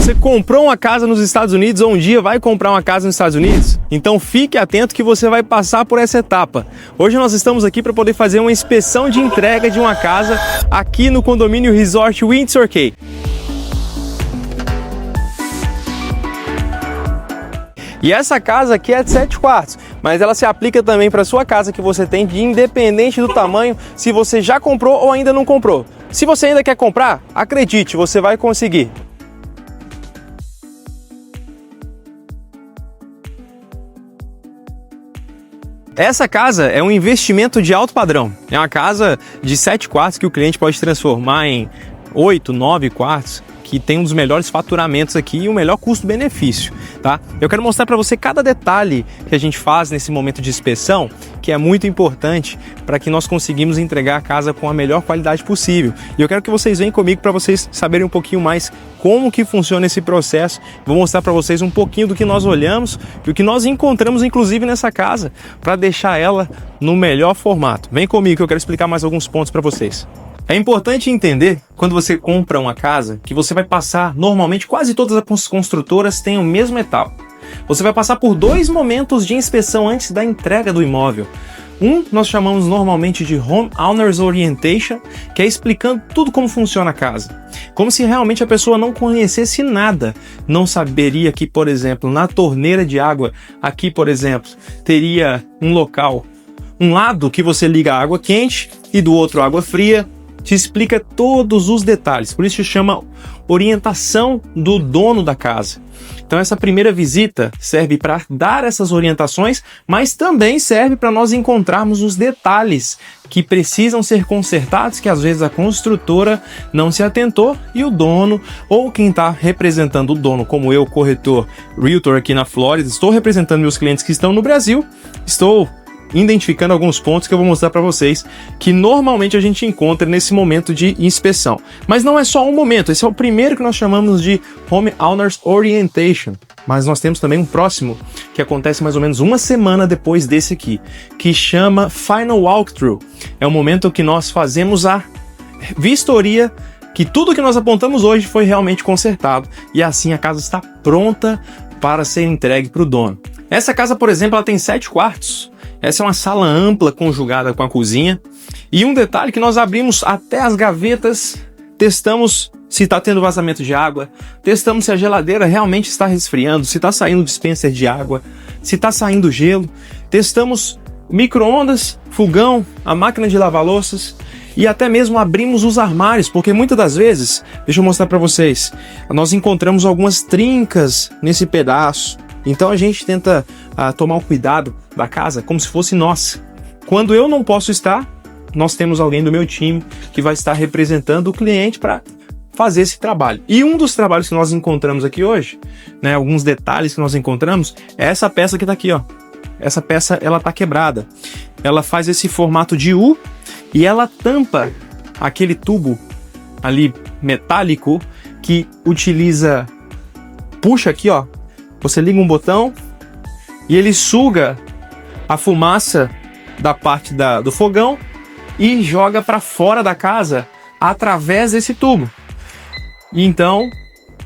Você comprou uma casa nos Estados Unidos ou um dia vai comprar uma casa nos Estados Unidos? Então fique atento que você vai passar por essa etapa. Hoje nós estamos aqui para poder fazer uma inspeção de entrega de uma casa aqui no condomínio Resort Windsor Cay. E essa casa aqui é de 7 quartos, mas ela se aplica também para sua casa que você tem, independente do tamanho, se você já comprou ou ainda não comprou. Se você ainda quer comprar, acredite, você vai conseguir. Essa casa é um investimento de alto padrão. É uma casa de 7 quartos que o cliente pode transformar em 8, 9 quartos, que tem um dos melhores faturamentos aqui e o melhor custo-benefício, tá? Eu quero mostrar para você cada detalhe que a gente faz nesse momento de inspeção, que é muito importante para que nós conseguimos entregar a casa com a melhor qualidade possível. E eu quero que vocês venham comigo para vocês saberem um pouquinho mais como que funciona esse processo. Vou mostrar para vocês um pouquinho do que nós olhamos e o que nós encontramos inclusive nessa casa para deixar ela no melhor formato. Vem comigo que eu quero explicar mais alguns pontos para vocês. É importante entender, quando você compra uma casa, que você vai passar, normalmente quase todas as construtoras têm o mesmo etapa. Você vai passar por 2 momentos de inspeção antes da entrega do imóvel. Um nós chamamos normalmente de Home Owners Orientation, que é explicando tudo como funciona a casa. Como se realmente a pessoa não conhecesse nada. Não saberia que, por exemplo, na torneira de água, aqui, por exemplo, teria um local, um lado que você liga a água quente e do outro água fria. Te explica todos os detalhes, por isso se chama orientação do dono da casa. Então essa primeira visita serve para dar essas orientações, mas também serve para nós encontrarmos os detalhes que precisam ser consertados, que às vezes a construtora não se atentou e o dono, ou quem está representando o dono, como eu, corretor, realtor aqui na Flórida, estou representando meus clientes que estão no Brasil, estou identificando alguns pontos que eu vou mostrar para vocês que normalmente a gente encontra nesse momento de inspeção. Mas não é só um momento, esse é o primeiro que nós chamamos de Home Owners Orientation. Mas nós temos também um próximo que acontece mais ou menos uma semana depois desse aqui, que chama Final Walkthrough. É o momento que nós fazemos a vistoria, que tudo que nós apontamos hoje foi realmente consertado e assim a casa está pronta para ser entregue para o dono. Essa casa, por exemplo, ela tem 7 quartos. Essa é uma sala ampla conjugada com a cozinha. E um detalhe que nós abrimos até as gavetas, testamos se está tendo vazamento de água, testamos se a geladeira realmente está resfriando, se está saindo dispenser de água, se está saindo gelo. Testamos micro-ondas, fogão, a máquina de lavar louças e até mesmo abrimos os armários, porque muitas das vezes, deixa eu mostrar para vocês, nós encontramos algumas trincas nesse pedaço. Então a gente tenta tomar o cuidado da casa como se fosse nossa. Quando eu não posso estar, nós temos alguém do meu time que vai estar representando o cliente para fazer esse trabalho. E um dos trabalhos que nós encontramos aqui hoje, né, alguns detalhes que nós encontramos, é essa peça que está aqui, ó. Essa peça ela está quebrada. Ela faz esse formato de U e ela tampa aquele tubo ali metálico que utiliza, puxa aqui, ó. Você liga um botão e ele suga a fumaça da parte do fogão e joga para fora da casa através desse tubo. E então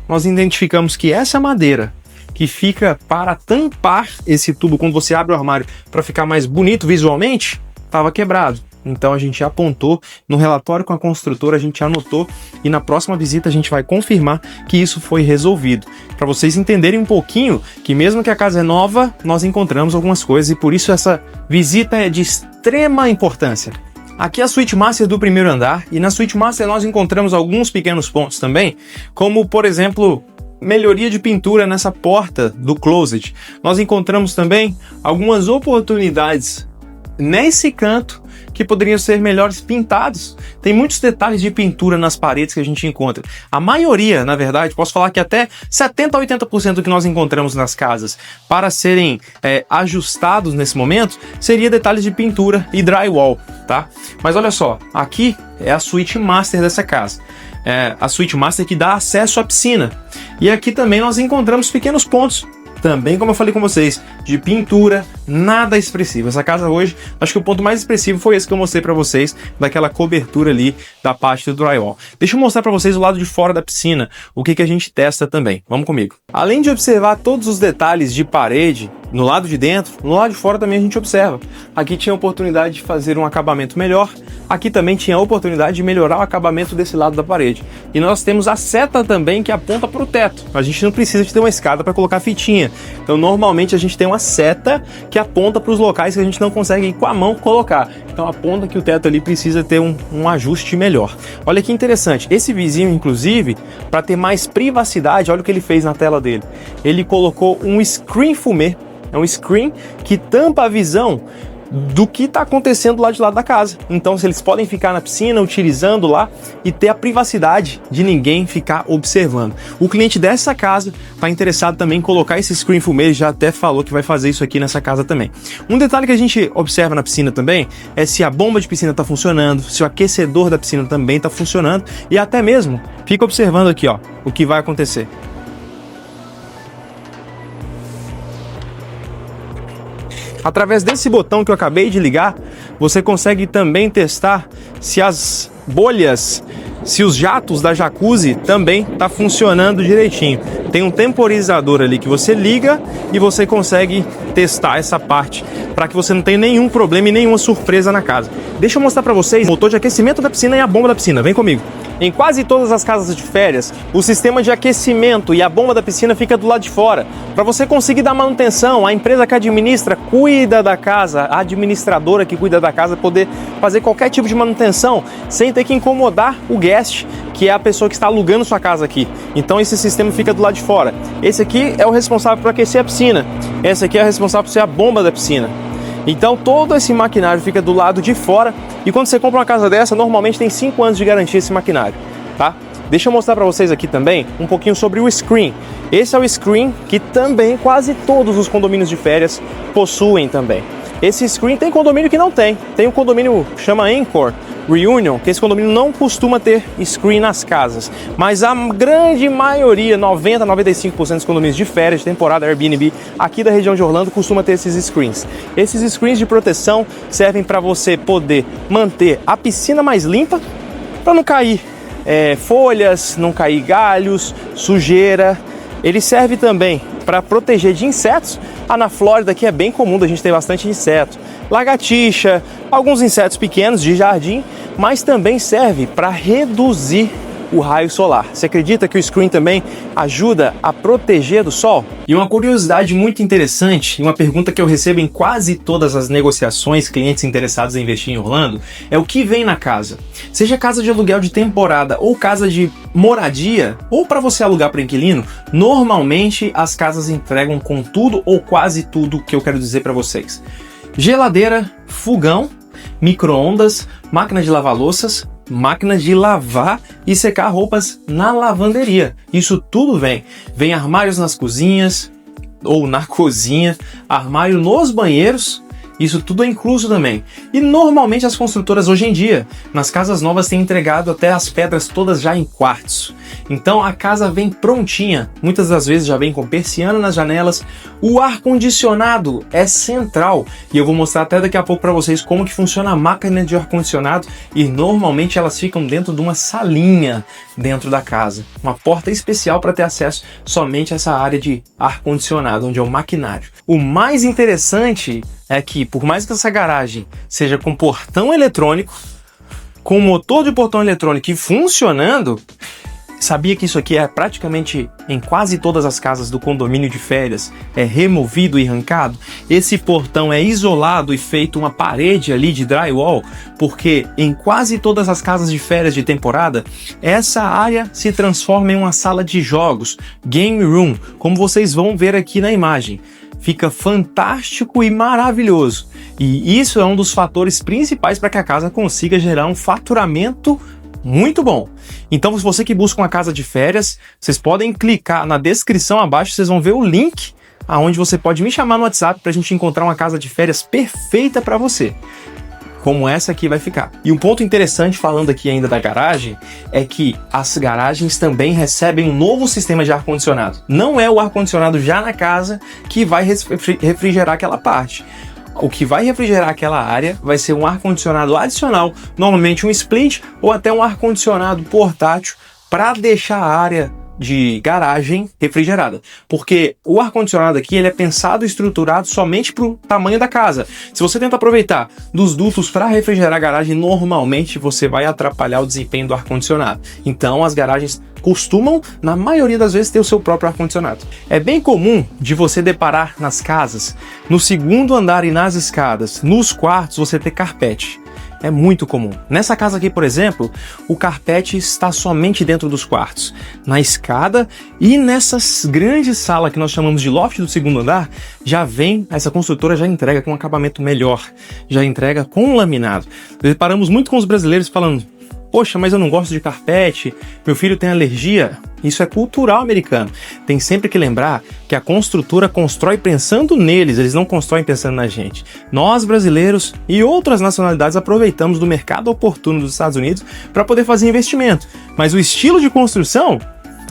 nós identificamos que essa madeira que fica para tampar esse tubo quando você abre o armário para ficar mais bonito visualmente, estava quebrado. Então a gente apontou no relatório com a construtora, a gente anotou e na próxima visita a gente vai confirmar que isso foi resolvido. Para vocês entenderem um pouquinho que mesmo que a casa é nova, nós encontramos algumas coisas e por isso essa visita é de extrema importância. Aqui é a Suite Master do primeiro andar e na Suite Master nós encontramos alguns pequenos pontos também, como por exemplo, melhoria de pintura nessa porta do closet. Nós encontramos também algumas oportunidades nesse canto que poderiam ser melhores pintados. Tem muitos detalhes de pintura nas paredes que a gente encontra. A maioria, na verdade, posso falar que até 70% a 80% do que nós encontramos nas casas para serem ajustados nesse momento, seria detalhes de pintura e drywall, tá? Mas olha só, aqui é a Suite Master dessa casa. É a Suite Master que dá acesso à piscina. E aqui também nós encontramos pequenos pontos também, como eu falei com vocês, de pintura, nada expressivo. Essa casa hoje, acho que o ponto mais expressivo foi esse que eu mostrei para vocês, daquela cobertura ali da parte do drywall. Deixa eu mostrar para vocês o lado de fora da piscina, o que a gente testa também. Vamos comigo. Além de observar todos os detalhes de parede, no lado de dentro, no lado de fora também a gente observa. Aqui tinha a oportunidade de fazer um acabamento melhor, aqui também tinha a oportunidade de melhorar o acabamento desse lado da parede. E nós temos a seta também que aponta para o teto. A gente não precisa de ter uma escada para colocar fitinha. Então normalmente a gente tem uma seta que aponta para os locais que a gente não consegue ir com a mão colocar. Então aponta que o teto ali precisa ter um ajuste melhor. Olha que interessante, esse vizinho inclusive, para ter mais privacidade, olha o que ele fez na tela dele. Ele colocou um screen fumê. É um screen que tampa a visão do que está acontecendo lá de lado da casa. Então, se eles podem ficar na piscina, utilizando lá e ter a privacidade de ninguém ficar observando. O cliente dessa casa está interessado também em colocar esse screen fumê, já até falou que vai fazer isso aqui nessa casa também. Um detalhe que a gente observa na piscina também é se a bomba de piscina está funcionando, se o aquecedor da piscina também está funcionando e até mesmo fica observando aqui, ó, o que vai acontecer. Através desse botão que eu acabei de ligar, você consegue também testar se as bolhas, se os jatos da jacuzzi também tá funcionando direitinho. Tem um temporizador ali que você liga e você consegue testar essa parte para que você não tenha nenhum problema e nenhuma surpresa na casa. Deixa eu mostrar para vocês o motor de aquecimento da piscina e a bomba da piscina. Vem comigo. Em quase todas as casas de férias, o sistema de aquecimento e a bomba da piscina fica do lado de fora. Para você conseguir dar manutenção, a empresa que administra, cuida da casa, a administradora que cuida da casa, poder fazer qualquer tipo de manutenção sem ter que incomodar o guest, que é a pessoa que está alugando sua casa aqui. Então esse sistema fica do lado de fora. Esse aqui é o responsável por aquecer a piscina. Esse aqui é o responsável por ser a bomba da piscina. Então todo esse maquinário fica do lado de fora e quando você compra uma casa dessa, normalmente tem 5 anos de garantia esse maquinário, tá? Deixa eu mostrar para vocês aqui também um pouquinho sobre o screen. Esse é o screen que também quase todos os condomínios de férias possuem também. Esse screen tem condomínio que não tem. Tem um condomínio que chama Anchor Reunion, que esse condomínio não costuma ter screen nas casas. Mas a grande maioria, 90, 95% dos condomínios de férias, de temporada, Airbnb, aqui da região de Orlando, costuma ter esses screens. Esses screens de proteção servem para você poder manter a piscina mais limpa, para não cair folhas, não cair galhos, sujeira. Ele serve também para proteger de insetos. Na Flórida aqui é bem comum a gente ter bastante inseto, lagartixa, alguns insetos pequenos de jardim, mas também serve para reduzir o raio solar. Você acredita que o screen também ajuda a proteger do sol? E uma curiosidade muito interessante, e uma pergunta que eu recebo em quase todas as negociações, clientes interessados em investir em Orlando, é o que vem na casa. Seja casa de aluguel de temporada ou casa de moradia, ou para você alugar para inquilino, normalmente as casas entregam com tudo ou quase tudo que eu quero dizer para vocês. Geladeira, fogão, micro-ondas, máquina de lavar louças, máquina de lavar e secar roupas na lavanderia. Isso tudo vem. Vem armários nas cozinhas ou na cozinha, armário nos banheiros. Isso tudo é incluso também. E normalmente as construtoras hoje em dia, nas casas novas, têm entregado até as pedras todas já em quartzo. Então a casa vem prontinha, muitas das vezes já vem com persiana nas janelas. O ar-condicionado é central e eu vou mostrar até daqui a pouco para vocês como que funciona a máquina de ar-condicionado e normalmente elas ficam dentro de uma salinha dentro da casa. Uma porta especial para ter acesso somente a essa área de ar-condicionado, onde é o maquinário. O mais interessante é que, por mais que essa garagem seja com portão eletrônico, com motor de portão eletrônico e funcionando, sabia que isso aqui é praticamente em quase todas as casas do condomínio de férias, é removido e arrancado? Esse portão é isolado e feito uma parede ali de drywall, porque em quase todas as casas de férias de temporada, essa área se transforma em uma sala de jogos, game room, como vocês vão ver aqui na imagem. Fica fantástico e maravilhoso. E isso é um dos fatores principais para que a casa consiga gerar um faturamento muito bom. Então, se você que busca uma casa de férias, vocês podem clicar na descrição abaixo, vocês vão ver o link aonde você pode me chamar no WhatsApp para a gente encontrar uma casa de férias perfeita para você. como essa aqui vai ficar. E um ponto interessante falando aqui ainda da garagem é que as garagens também recebem um novo sistema de ar-condicionado. Não é o ar-condicionado já na casa que vai refrigerar aquela parte. O que vai refrigerar aquela área vai ser um ar-condicionado adicional, normalmente um split ou até um ar-condicionado portátil para deixar a área de garagem refrigerada, porque o ar-condicionado aqui ele é pensado e estruturado somente para o tamanho da casa. Se você tenta aproveitar dos dutos para refrigerar a garagem, normalmente você vai atrapalhar o desempenho do ar-condicionado. Então as garagens costumam, na maioria das vezes, ter o seu próprio ar-condicionado. É bem comum de você deparar nas casas, no segundo andar e nas escadas, nos quartos, você ter carpete. É muito comum. Nessa casa aqui, por exemplo, o carpete está somente dentro dos quartos, na escada e nessas grandes salas que nós chamamos de loft do segundo andar, essa construtora já entrega com um acabamento melhor, já entrega com laminado. Deparamos muito com os brasileiros falando: poxa, mas eu não gosto de carpete, meu filho tem alergia. Isso é cultural americano. Tem sempre que lembrar que a construtora constrói pensando neles, eles não constroem pensando na gente. Nós, brasileiros e outras nacionalidades, aproveitamos do mercado oportuno dos Estados Unidos para poder fazer investimento. Mas o estilo de construção,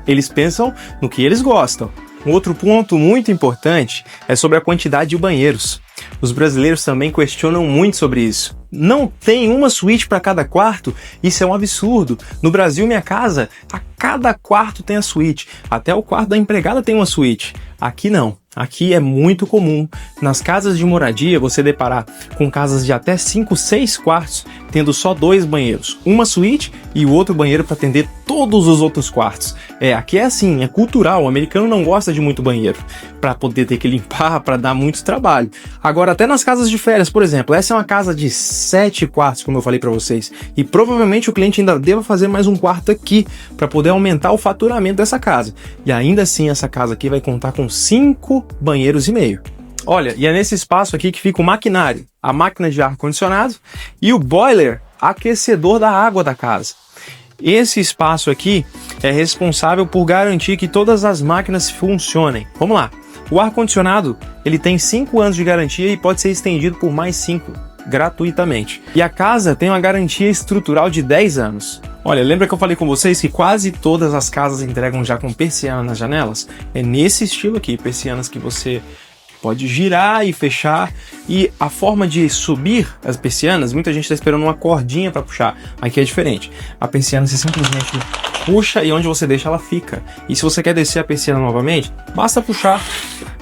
eles pensam no que eles gostam. Um outro ponto muito importante é sobre a quantidade de banheiros. Os brasileiros também questionam muito sobre isso. Não tem uma suíte para cada quarto? Isso é um absurdo. No Brasil, minha casa, a cada quarto tem a suíte. Até o quarto da empregada tem uma suíte. Aqui não. Aqui é muito comum, nas casas de moradia, você deparar com casas de até 5, 6 quartos, tendo só 2 banheiros, uma suíte e o outro banheiro para atender todos os outros quartos. Aqui é assim, é cultural, o americano não gosta de muito banheiro, para poder ter que limpar, para dar muito trabalho. Agora, até nas casas de férias, por exemplo, essa é uma casa de 7 quartos, como eu falei para vocês, e provavelmente o cliente ainda deva fazer mais um quarto aqui, para poder aumentar o faturamento dessa casa. E ainda assim, essa casa aqui vai contar com 5 banheiros e meio. Olha, e é nesse espaço aqui que fica o maquinário, a máquina de ar-condicionado e o boiler, aquecedor da água da casa. Esse espaço aqui é responsável por garantir que todas as máquinas funcionem. Vamos lá. O ar-condicionado, ele tem 5 anos de garantia e pode ser estendido por mais 5, gratuitamente. E a casa tem uma garantia estrutural de 10 anos. Olha, lembra que eu falei com vocês que quase todas as casas entregam já com persiana nas janelas? É nesse estilo aqui, persianas que você pode girar e fechar. E a forma de subir as persianas, muita gente está esperando uma cordinha para puxar. Aqui é diferente. A persiana você simplesmente puxa e onde você deixa ela fica. E se você quer descer a persiana novamente, basta puxar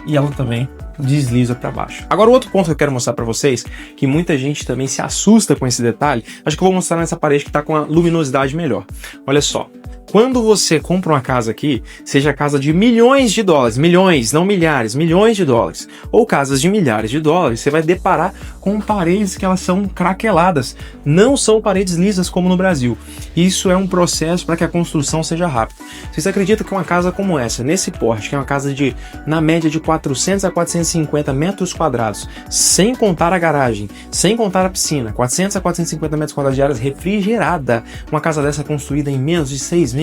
e ela também desliza para baixo. Agora, o outro ponto que eu quero mostrar para vocês, que muita gente também se assusta com esse detalhe, acho que eu vou mostrar nessa parede que está com a luminosidade melhor. Olha só. Quando você compra uma casa aqui, seja casa de milhões de dólares, milhões, não milhares, milhões de dólares, ou casas de milhares de dólares, você vai deparar com paredes que elas são craqueladas, não são paredes lisas como no Brasil. Isso é um processo para que a construção seja rápida. Vocês acreditam que uma casa como essa, nesse porte, que é uma casa de, na média, de 400 a 450 metros quadrados, sem contar a garagem, sem contar a piscina, 400 a 450 metros quadrados de áreas refrigerada, uma casa dessa construída em menos de 6 meses.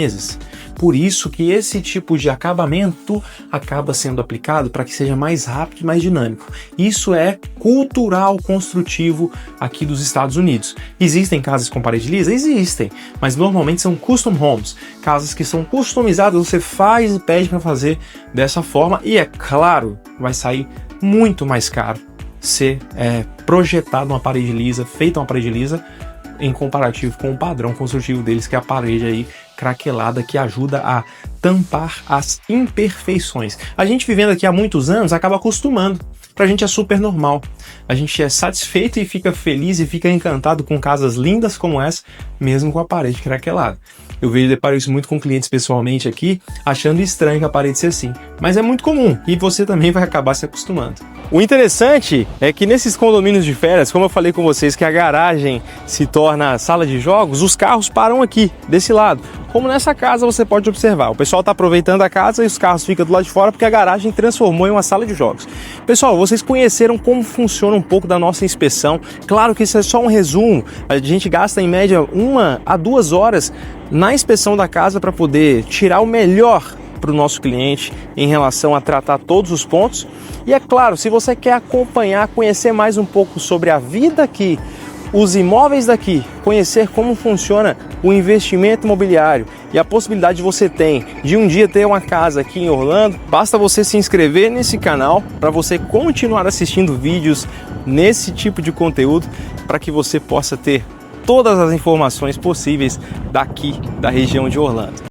Por isso que esse tipo de acabamento acaba sendo aplicado para que seja mais rápido e mais dinâmico. Isso é cultural construtivo aqui dos Estados Unidos. Existem casas com parede lisa? Existem, mas normalmente são custom homes, casas que são customizadas, você faz e pede para fazer dessa forma e, é claro, vai sair muito mais caro ser projetado uma parede lisa, feita uma parede lisa, em comparativo com o padrão construtivo deles, que é a parede aí craquelada, que ajuda a tampar as imperfeições. A gente vivendo aqui há muitos anos acaba acostumando. Pra gente é super normal. A gente é satisfeito e fica feliz e fica encantado com casas lindas como essa, mesmo com a parede craquelada. Eu deparo isso muito com clientes pessoalmente aqui, achando estranho que a parede seja assim. Mas é muito comum e você também vai acabar se acostumando. O interessante é que nesses condomínios de férias, como eu falei com vocês, que a garagem se torna a sala de jogos, os carros param aqui, desse lado. Como nessa casa você pode observar, o pessoal está aproveitando a casa e os carros ficam do lado de fora porque a garagem transformou em uma sala de jogos. Pessoal, vocês conheceram como funciona um pouco da nossa inspeção. Claro que isso é só um resumo, a gente gasta em média 1 a 2 horas na inspeção da casa para poder tirar o melhor para o nosso cliente em relação a tratar todos os pontos. E é claro, se você quer acompanhar, conhecer mais um pouco sobre a vida aqui os imóveis daqui, conhecer como funciona o investimento imobiliário e a possibilidade que você tem de um dia ter uma casa aqui em Orlando, basta você se inscrever nesse canal para você continuar assistindo vídeos nesse tipo de conteúdo, para que você possa ter todas as informações possíveis daqui da região de Orlando.